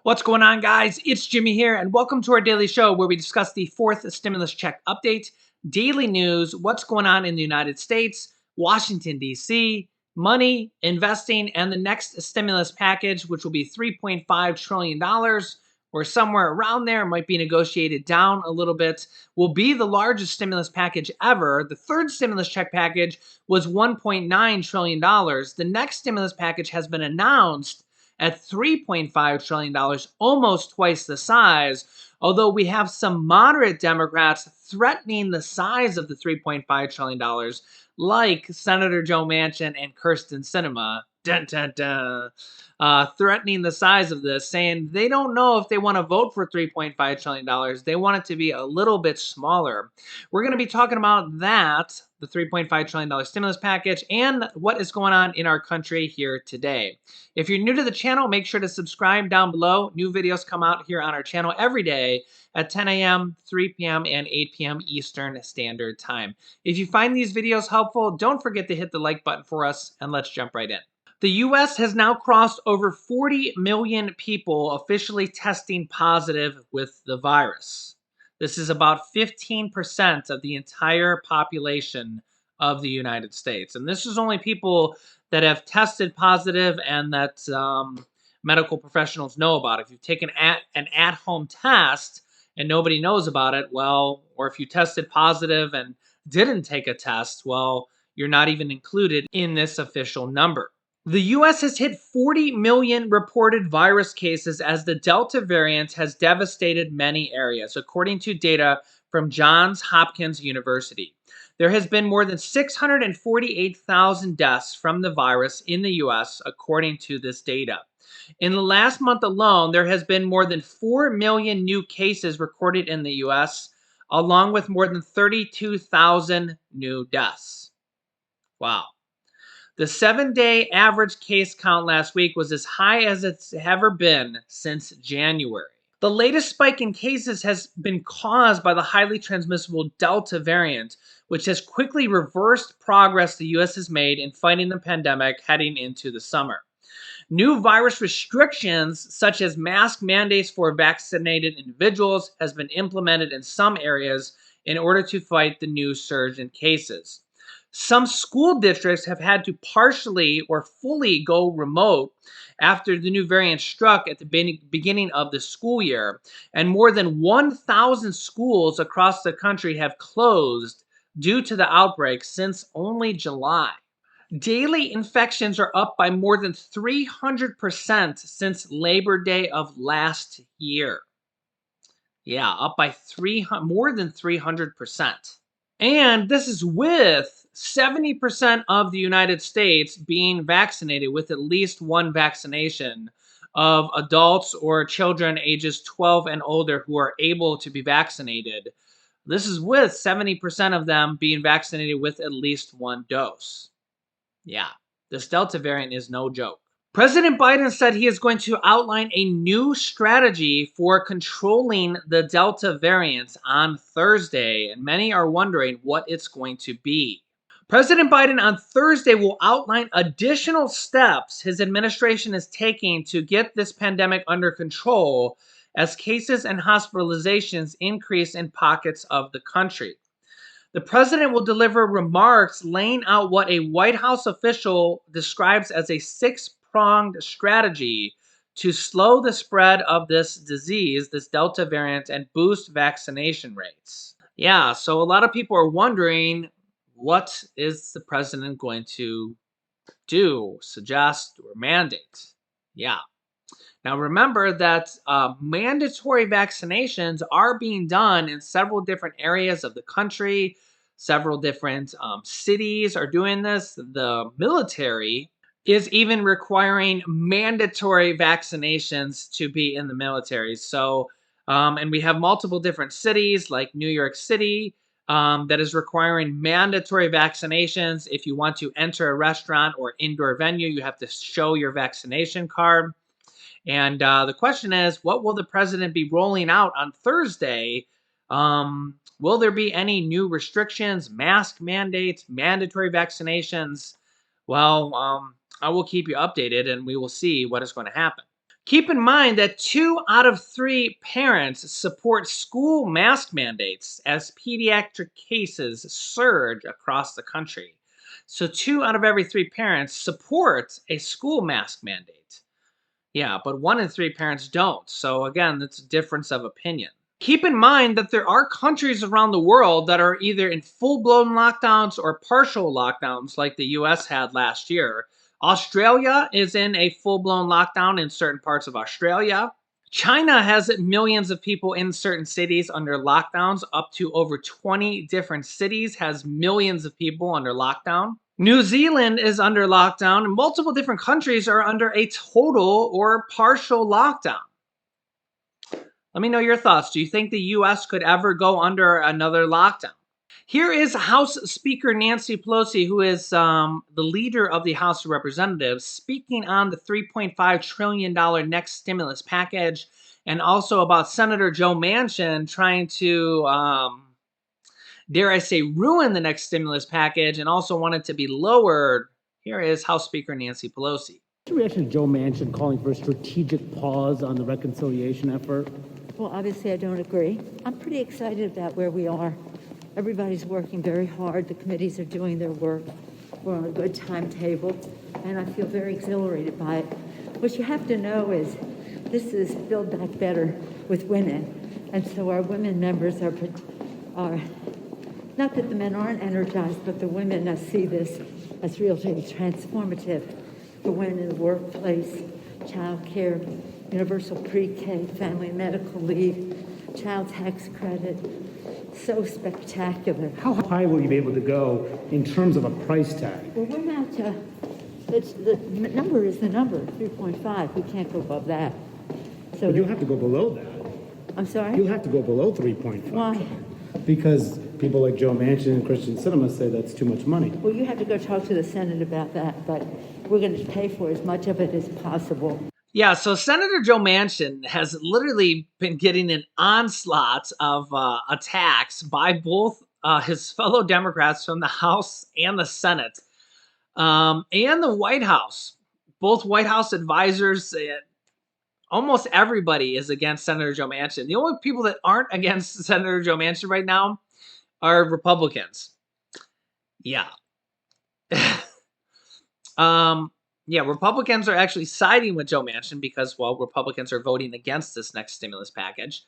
What's going on, guys? It's Jimmy here, and welcome to our daily show where we discuss the fourth stimulus check update, daily news, what's going on in the United States, Washington, D.C., money, investing, and the next stimulus package, which will be $3.5 trillion, or somewhere around there, might be negotiated down a little bit, will be the largest stimulus package ever. The third stimulus check package was $1.9 trillion. The next stimulus package has been announced at $3.5 trillion, almost twice the size, although we have some moderate Democrats threatening the size of the $3.5 trillion, like Senator Joe Manchin and Kirsten Sinema, dun, dun, dun, threatening the size of this, saying they don't know if they want to vote for $3.5 trillion. They want it to be a little bit smaller. We're going to be talking about that, the $3.5 trillion stimulus package, and what is going on in our country here today. If you're new to the channel, make sure to subscribe down below. New videos come out here on our channel every day at 10 a.m., 3 p.m., and 8 p.m. Eastern Standard Time. If you find these videos helpful, don't forget to hit the like button for us, and let's jump right in. The U.S. has now crossed over 40 million people officially testing positive with the virus. This is about 15% of the entire population of the United States. And this is only people that have tested positive and that medical professionals know about. If you've taken an at-home test and nobody knows about it, well, or if you tested positive and didn't take a test, well, you're not even included in this official number. The U.S. has hit 40 million reported virus cases as the Delta variant has devastated many areas, according to data from Johns Hopkins University. There has been more than 648,000 deaths from the virus in the U.S., according to this data. In the last month alone, there has been more than 4 million new cases recorded in the U.S., along with more than 32,000 new deaths. Wow. The 7-day average case count last week was as high as it's ever been since January. The latest spike in cases has been caused by the highly transmissible Delta variant, which has quickly reversed progress the U.S. has made in fighting the pandemic heading into the summer. New virus restrictions, such as mask mandates for vaccinated individuals, has been implemented in some areas in order to fight the new surge in cases. Some school districts have had to partially or fully go remote after the new variant struck at the beginning of the school year, and more than 1,000 schools across the country have closed due to the outbreak since only July. Daily infections are up by more than 300% since Labor Day of last year. Yeah, up by more than 300%. And this is with 70% of the United States being vaccinated with at least one vaccination of adults or children ages 12 and older who are able to be vaccinated. This is with 70% of them being vaccinated with at least one dose. Yeah, this Delta variant is no joke. President Biden said he is going to outline a new strategy for controlling the Delta variant on Thursday, and many are wondering what it's going to be. President Biden on Thursday will outline additional steps his administration is taking to get this pandemic under control as cases and hospitalizations increase in pockets of the country. The president will deliver remarks laying out what a White House official describes as a six-pronged strategy to slow the spread of this disease, this Delta variant, and boost vaccination rates. Yeah, so a lot of people are wondering, what is the president going to do, suggest, or mandate? Yeah. Now remember that mandatory vaccinations are being done in several different areas of the country. Several different cities are doing this. The military is even requiring mandatory vaccinations to be in the military. So, and we have multiple different cities like New York City that is requiring mandatory vaccinations. If you want to enter a restaurant or indoor venue, you have to show your vaccination card. And the question is, what will the president be rolling out on Thursday? Will there be any new restrictions, mask mandates, mandatory vaccinations? Well, I will keep you updated and we will see what is going to happen. Keep in mind that 2 out of 3 parents support school mask mandates as pediatric cases surge across the country. So, 2 out of every 3 parents support a school mask mandate. Yeah, but 1 in 3 parents don't. So, again, that's a difference of opinion. Keep in mind that there are countries around the world that are either in full blown lockdowns or partial lockdowns, like the US had last year. Australia is in a full blown lockdown in certain parts of Australia. China has millions of people in certain cities under lockdowns, up to over 20 different cities, has millions of people under lockdown. New Zealand is under lockdown, and multiple different countries are under a total or partial lockdown. Let me know your thoughts. Do you think the US could ever go under another lockdown? Here is House Speaker Nancy Pelosi, who is the leader of the House of Representatives, speaking on the $3.5 trillion next stimulus package, and also about Senator Joe Manchin trying to, dare I say, ruin the next stimulus package and also want it to be lowered. Here is House Speaker Nancy Pelosi. What's your reaction to Joe Manchin calling for a strategic pause on the reconciliation effort? Well, obviously, I don't agree. I'm pretty excited about where we are. Everybody's working very hard. The committees are doing their work. We're on a good timetable, and I feel very exhilarated by it. What you have to know is this is Build Back Better with women, and so our women members are not that the men aren't energized, but the women see this as really transformative for women in the workplace, child care, universal pre-K, family and medical leave, child tax credit. So spectacular. How high will you be able to go in terms of a price tag? Well, we're not, the number is the number, 3.5. We can't go above that. So But you'll have to go below that. I'm sorry? You'll have to go below 3.5. Why? Because people like Joe Manchin and Christian Cinema say that's too much money. Well, you have to go talk to the Senate about that, but we're going to pay for as much of it as possible. Yeah, so Senator Joe Manchin has literally been getting an onslaught of attacks by both his fellow Democrats from the House and the Senate, and the White House. Both White House advisors, almost everybody is against Senator Joe Manchin. The only people that aren't against Senator Joe Manchin right now are Republicans. Yeah. Yeah, Republicans are actually siding with Joe Manchin because, well, Republicans are voting against this next stimulus package.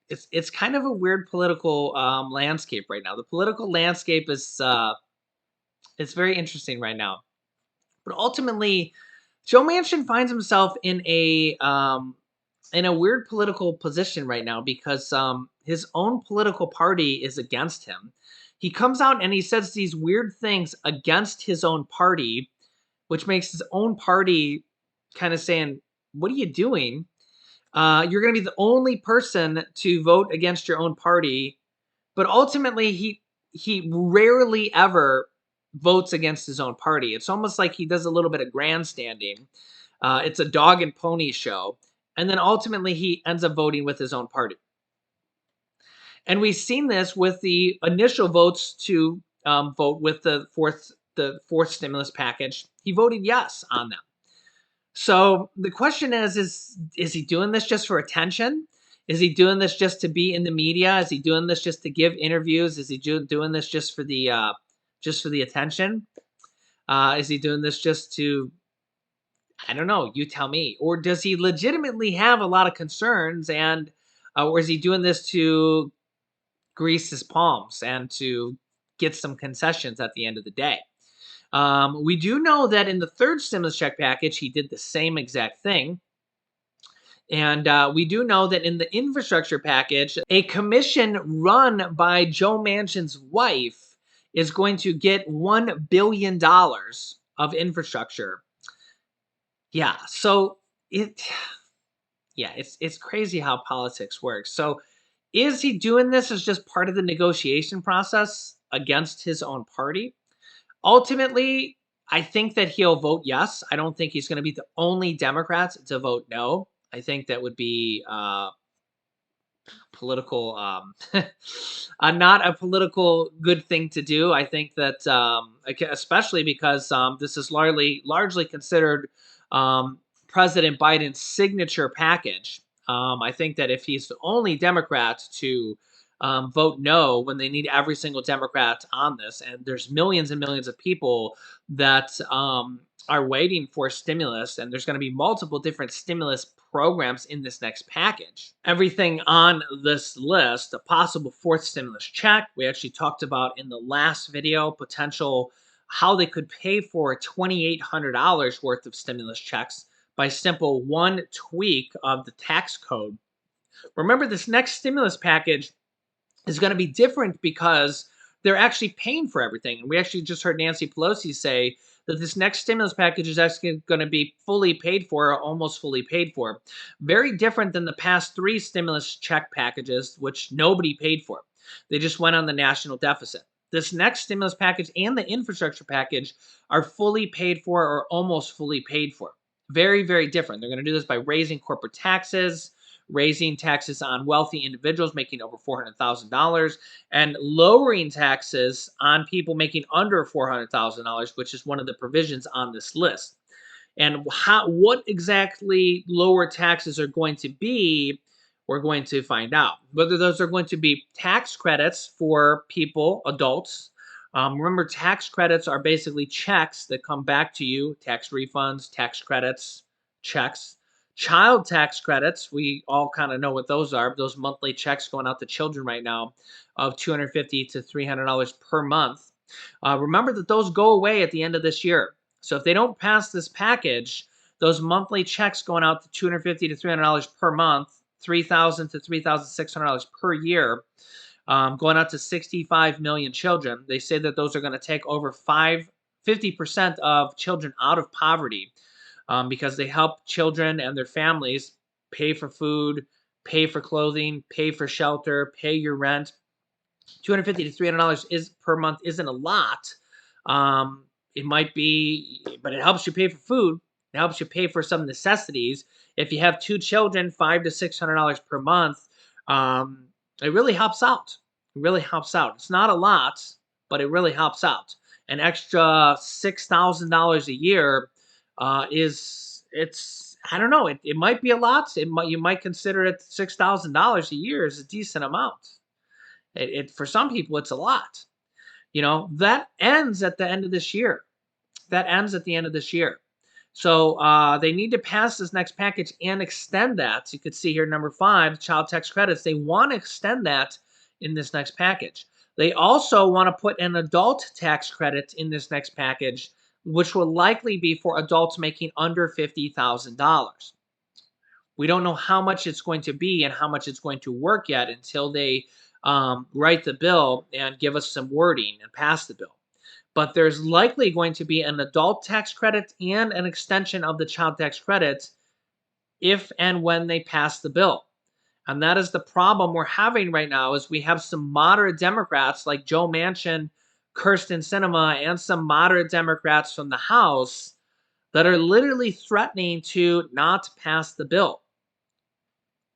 It's kind of a weird political landscape right now. The political landscape is it's very interesting right now. But ultimately, Joe Manchin finds himself in a weird political position right now because his own political party is against him. He comes out and he says these weird things against his own party, which makes his own party kind of saying, what are you doing? You're going to be the only person to vote against your own party. But ultimately, he rarely ever votes against his own party. It's almost like he does a little bit of grandstanding. It's a dog and pony show. And then ultimately, he ends up voting with his own party. And we've seen this with the initial votes to vote with the fourth stimulus package. He voted yes on them. So the question is he doing this just for attention? Is he doing this just to be in the media? Is he doing this just to give interviews? Is he doing this just for the attention? Is he doing this just to, I don't know, you tell me. Or does he legitimately have a lot of concerns, and or is he doing this to grease his palms and to get some concessions at the end of the day? We do know that in the third stimulus check package, he did the same exact thing. And we do know that in the infrastructure package, a commission run by Joe Manchin's wife is going to get $1 billion of infrastructure. Yeah, so it's crazy how politics works. So is he doing this as just part of the negotiation process against his own party? Ultimately, I think that he'll vote yes. I don't think he's going to be the only Democrat to vote no. I think that would be political, not a political good thing to do. I think that, especially because this is largely considered President Biden's signature package. I think that if he's the only Democrat to vote no when they need every single Democrat on this, and there's millions and millions of people that are waiting for stimulus, and there's going to be multiple different stimulus programs in this next package. Everything on this list, a possible fourth stimulus check, we actually talked about in the last video, potential how they could pay for $2,800 worth of stimulus checks by simple one tweak of the tax code. Remember, this next stimulus package is going to be different because they're actually paying for everything. And we actually just heard Nancy Pelosi say that this next stimulus package is actually going to be fully paid for, or almost fully paid for. Very different than the past three stimulus check packages, which nobody paid for. They just went on the national deficit. This next stimulus package and the infrastructure package are fully paid for or almost fully paid for. Very, very different. They're going to do this by raising corporate taxes, raising taxes on wealthy individuals making over $400,000, and lowering taxes on people making under $400,000, which is one of the provisions on this list. And what exactly lower taxes are going to be, we're going to find out. Whether those are going to be tax credits for people, adults. Remember, tax credits are basically checks that come back to you, tax refunds, tax credits, checks. Child tax credits, we all kind of know what those are. Those monthly checks going out to children right now of $250 to $300 per month. Remember that those go away at the end of this year. So if they don't pass this package, those monthly checks going out to $250 to $300 per month, $3,000 to $3,600 per year, going out to 65 million children. They say that those are going to take over 50% of children out of poverty because they help children and their families pay for food, pay for clothing, pay for shelter, pay your rent. $250 to $300 is per month isn't a lot. It might be, but it helps you pay for food. It helps you pay for some necessities. If you have two children, $500 to $600 per month, it really helps out. It really helps out. It's not a lot, but it really helps out. An extra $6,000 a year I don't know. It might be a lot. You might consider it $6,000 a year is a decent amount. For some people, it's a lot. That ends at the end of this year. That ends at the end of this year. So they need to pass this next package and extend that. So you could see here, number 5, child tax credits. They want to extend that in this next package. They also want to put an adult tax credit in this next package, which will likely be for adults making under $50,000. We don't know how much it's going to be and how much it's going to work yet until they write the bill and give us some wording and pass the bill. But there's likely going to be an adult tax credit and an extension of the child tax credit if and when they pass the bill. And that is the problem we're having right now is we have some moderate Democrats like Joe Manchin, Kirsten Sinema, and some moderate Democrats from the House that are literally threatening to not pass the bill.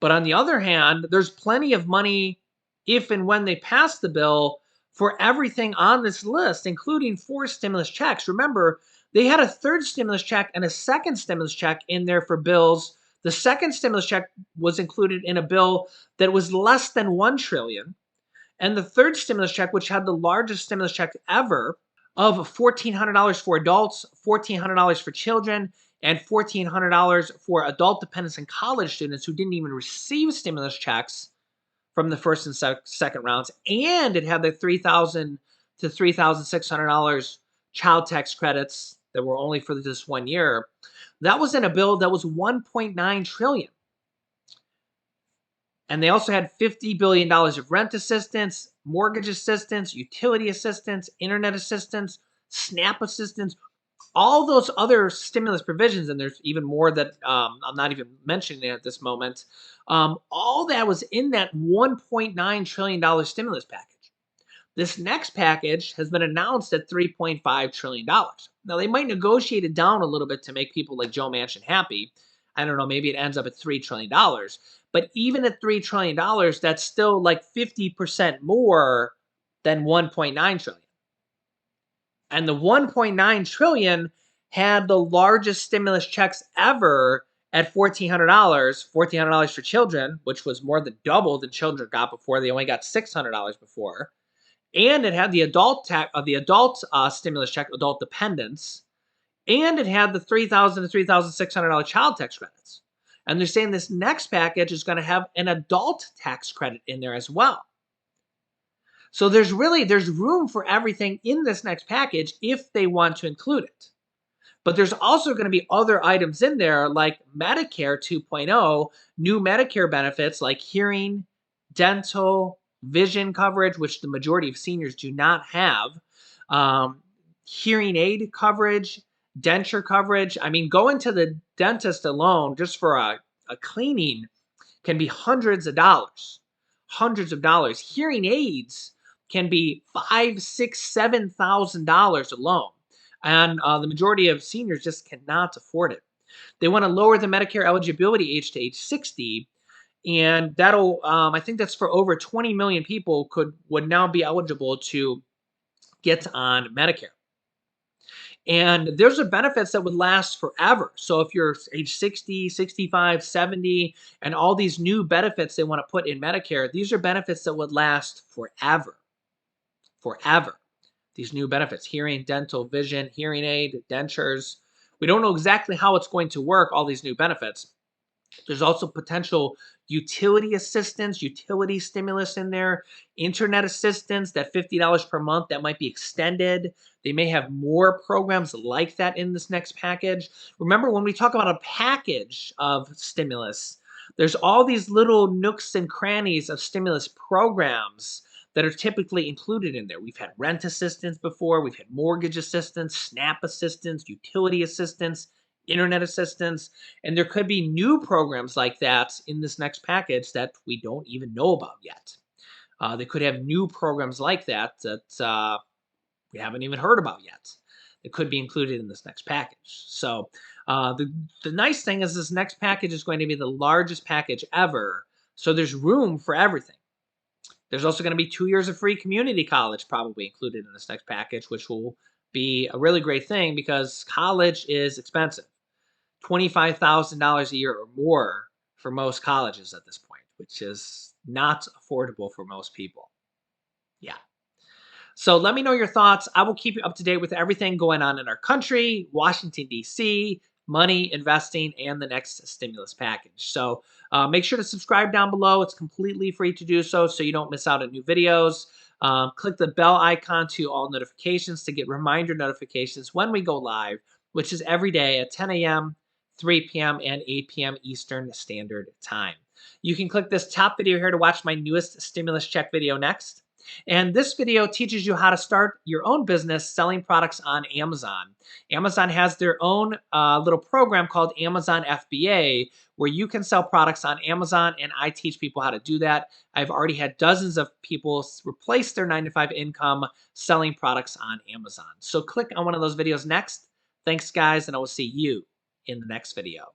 But on the other hand, there's plenty of money if and when they pass the bill for everything on this list, including 4 stimulus checks. Remember, they had a third stimulus check and a second stimulus check in there for bills. The second stimulus check was included in a bill that was less than $1 trillion. And the third stimulus check, which had the largest stimulus check ever of $1,400 for adults, $1,400 for children, and $1,400 for adult dependents and college students who didn't even receive stimulus checks from the first and second rounds. And it had the $3,000 to $3,600 child tax credits that were only for this 1 year. That was in a bill that was $1.9 trillion. And they also had $50 billion of rent assistance, mortgage assistance, utility assistance, internet assistance, SNAP assistance, all those other stimulus provisions, and there's even more that I'm not even mentioning at this moment. All that was in that $1.9 trillion stimulus package. This next package has been announced at $3.5 trillion. Now, they might negotiate it down a little bit to make people like Joe Manchin happy. I don't know, maybe it ends up at $3 trillion. But even at $3 trillion, that's still like 50% more than $1.9 trillion. And the $1.9 trillion had the largest stimulus checks ever at $1,400, $1,400 for children, which was more than double than children got before. They only got $600 before. And it had the adult stimulus check, adult dependents, and it had the $3,000 to $3,600 child tax credits. And they're saying this next package is going to have an adult tax credit in there as well. So there's room for everything in this next package if they want to include it. But there's also going to be other items in there like Medicare 2.0, new Medicare benefits like hearing, dental, vision coverage, which the majority of seniors do not have, hearing aid coverage, denture coverage. I mean, going to the dentist alone just for a cleaning can be hundreds of dollars. Hundreds of dollars. Hearing aids can be $5,000, $6,000, $7,000 alone. And the majority of seniors just cannot afford it. They want to lower the Medicare eligibility age to age 60, and that'll I think that's for over 20 million people would now be eligible to get on Medicare. And those are benefits that would last forever. So if you're age 60, 65, 70, and all these new benefits they want to put in Medicare, these are benefits that would last forever. Forever. These new benefits, hearing, dental, vision, hearing aid, dentures. We don't know exactly how it's going to work, all these new benefits. There's also potential utility assistance, utility stimulus in there, internet assistance, that $50 per month that might be extended. They may have more programs like that in this next package. Remember, when we talk about a package of stimulus, there's all these little nooks and crannies of stimulus programs that are typically included in there. We've had rent assistance before, we've had mortgage assistance, SNAP assistance, utility assistance, internet assistance, and there could be new programs like that in this next package that we don't even know about yet. They could have new programs like that that we haven't even heard about yet. It could be included in this next package. So the nice thing is this next package is going to be the largest package ever, so there's room for everything. There's also going to be 2 years of free community college probably included in this next package, which will be a really great thing because college is expensive. $25,000 a year or more for most colleges at this point, which is not affordable for most people. Yeah. So let me know your thoughts. I will keep you up to date with everything going on in our country, Washington, D.C., money, investing, and the next stimulus package. So make sure to subscribe down below. It's completely free to do so you don't miss out on new videos. Click the bell icon to all notifications to get reminder notifications when we go live, which is every day at 10 a.m., 3 p.m., and 8 p.m. Eastern Standard Time. You can click this top video here to watch my newest stimulus check video next. And this video teaches you how to start your own business selling products on Amazon. Amazon has their own little program called Amazon FBA, where you can sell products on Amazon, and I teach people how to do that. I've already had dozens of people replace their 9-to-5 income selling products on Amazon. So click on one of those videos next. Thanks, guys, and I will see you in the next video.